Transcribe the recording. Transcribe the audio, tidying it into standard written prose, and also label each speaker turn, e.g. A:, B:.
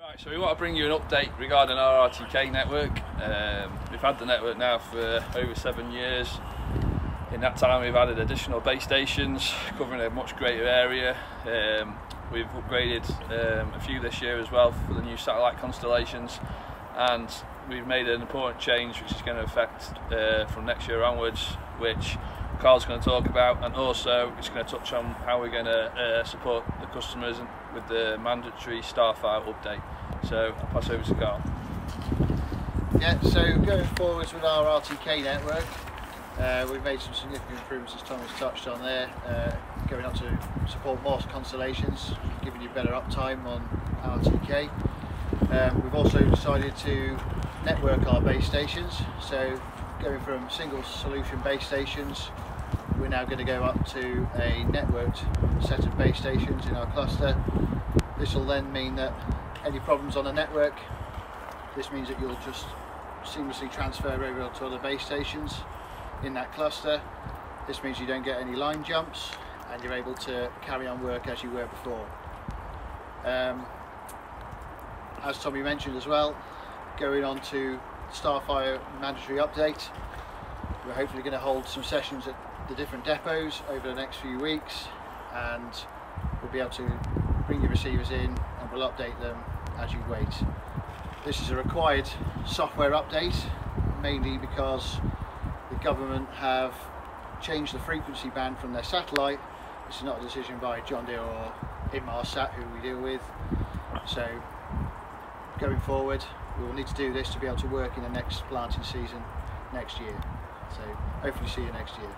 A: Right, so we want to bring you an update regarding our RTK network. We've had the network now for over 7 years. In that time we've added additional base stations covering a much greater area. We've upgraded a few this year as well for the new satellite constellations, and we've made an important change which is going to affect from next year onwards, which Carl's going to talk about, and also it's going to touch on how we're going to support the customers with the mandatory Starfire update. So I'll pass over to Carl.
B: Yeah, so going forwards with our RTK network, we've made some significant improvements, as Tom has touched on there, going on to support more constellations, giving you better uptime on RTK. We've also decided to network our base stations, so going from single solution base stations, we're now going to go up to a networked set of base stations in our cluster. This will then mean that any problems on the network, this means that you'll just seamlessly transfer over to other base stations in that cluster. This means you don't get any line jumps and you're able to carry on work as you were before. As Tommy mentioned as well, going on to Starfire mandatory update, we're hopefully going to hold some sessions at the different depots over the next few weeks, and we'll be able to bring your receivers in and we'll update them as you wait. This is a required software update, mainly because the government have changed the frequency band from their satellite. This is not a decision by John Deere or Inmarsat, who we deal with. So going forward, we will need to do this to be able to work in the next planting season next year. So hopefully see you next year.